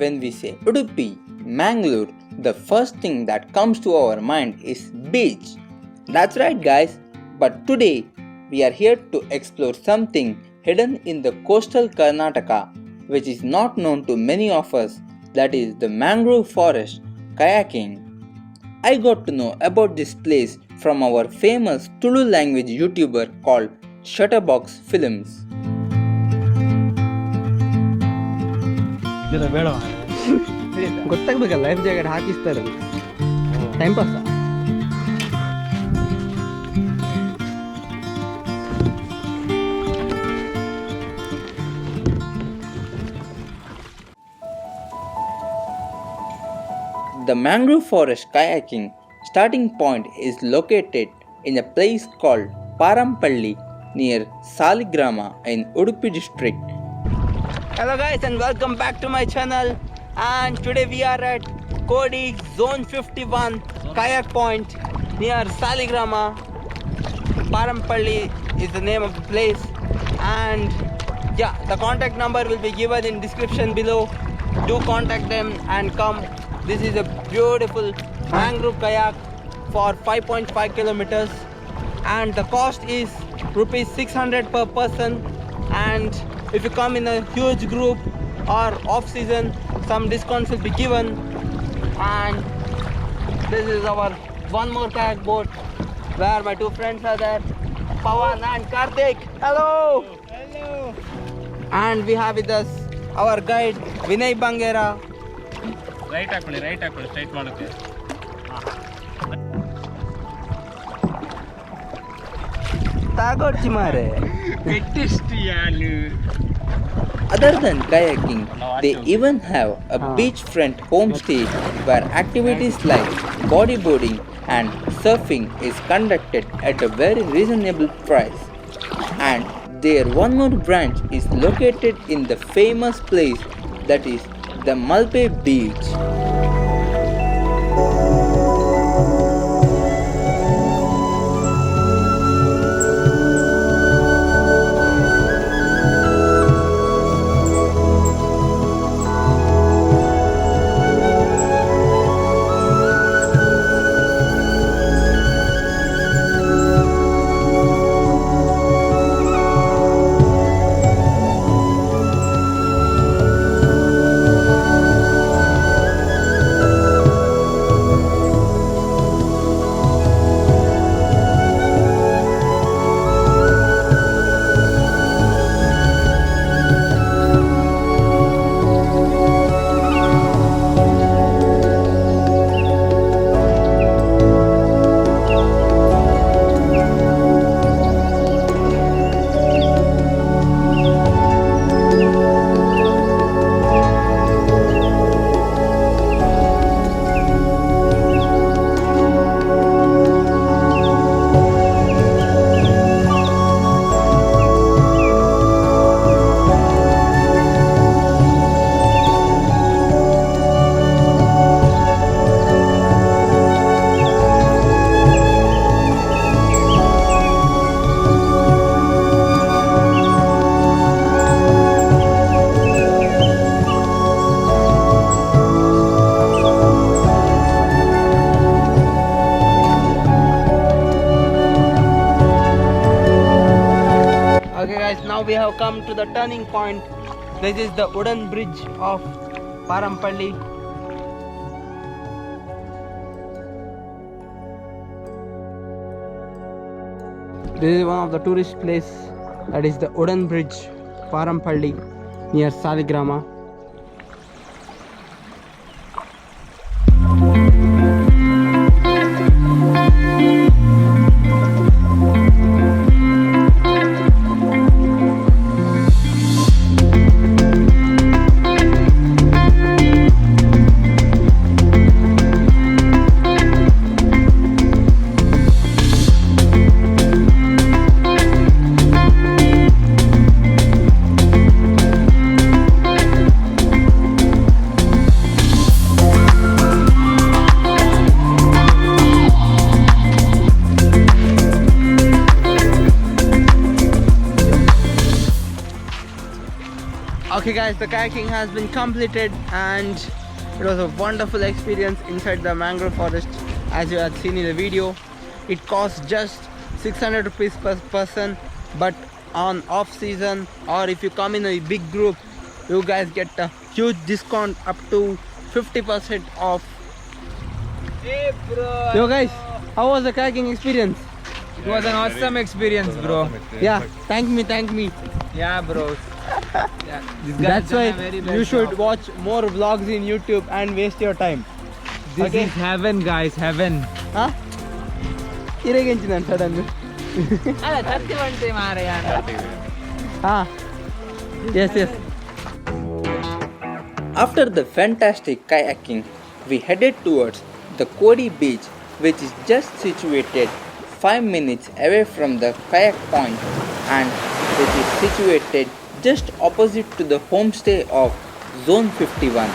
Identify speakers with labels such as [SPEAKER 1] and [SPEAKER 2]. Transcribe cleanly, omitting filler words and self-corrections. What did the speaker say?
[SPEAKER 1] when we say Udupi, Mangrove, the first thing that comes to our mind is beach. That's right guys, but today we are here to explore something hidden in the coastal Karnataka which is not known to many of us, that is the mangrove forest, kayaking. I got to know about this place from our famous Tulu language YouTuber called Shutterbox Films.
[SPEAKER 2] ಗೊತ್ತಾಗ್ಬೇಕಲ್ಲ life jacket ಹಾಕಿಸ್ತಾರೆ time pass.
[SPEAKER 1] The mangrove forest kayaking starting point is located in a place called Parampalli near Saligrama in Udupi district. Hello guys and welcome back to my channel, and today we are at Kodi Zone51 kayak point near Saligrama. Parampalli is the name of the place, and yeah, the contact number will be given in description below. Do contact them and come. This is a beautiful mangrove kayak for 5.5 kilometers, and the cost is rupees 600 per person, and if you come in a huge group or off season, some discounts will be given. And this is our one more kayak boat where my two friends are there, Pawan and Karthik. Hello. Hello. And we have with us our guide Vinay Bangera.
[SPEAKER 3] Right ಹಾಕೊಳ್ಳಿ straight ಮಾಡೋಕ್ಕೆ.
[SPEAKER 1] ತಾಗೋಡ್ಚಿ ಮಾರೆ.
[SPEAKER 3] ಎಟ್ಟಿಸ್ಟಿಯಾಲು.
[SPEAKER 1] Other than kayaking, they even have a beachfront homestay where activities like bodyboarding and surfing is conducted at a very reasonable price. And their one more branch is located in the famous place that is the Mantappa beach. Now we have come to the turning point. This is the wooden bridge of Parampalli. This is one of the tourist place, that is the wooden bridge Parampalli near Saligrama.
[SPEAKER 2] Okay guys, the kayaking has been completed and it was a wonderful experience inside the mangrove forest as you had seen in the video. It costs just 600 rupees per person, but on off season or if you come in a big group, you guys get a huge discount up to 50% off.
[SPEAKER 4] Hey bro.
[SPEAKER 2] Yo guys, how was the kayaking experience?
[SPEAKER 4] It was an awesome experience, bro.
[SPEAKER 2] Yeah, thank me.
[SPEAKER 4] Yeah, bro. Yeah, this guy
[SPEAKER 2] That's
[SPEAKER 4] has done
[SPEAKER 2] why
[SPEAKER 4] a very best
[SPEAKER 2] you should
[SPEAKER 4] job.
[SPEAKER 2] watch more vlogs in YouTube and waste your time.
[SPEAKER 4] This
[SPEAKER 2] Okay.
[SPEAKER 4] is heaven, guys, heaven.
[SPEAKER 2] Huh? Irregenchinan suddenly.
[SPEAKER 4] ಅಲ್ಲ 31 ಮಾರಯ್ಯ.
[SPEAKER 2] Ah. Yes.
[SPEAKER 1] After the fantastic kayaking, we headed towards the Kodi Beach, which is just situated 5 minutes away from the kayak point and which is situated just opposite to the homestay of Zone 51.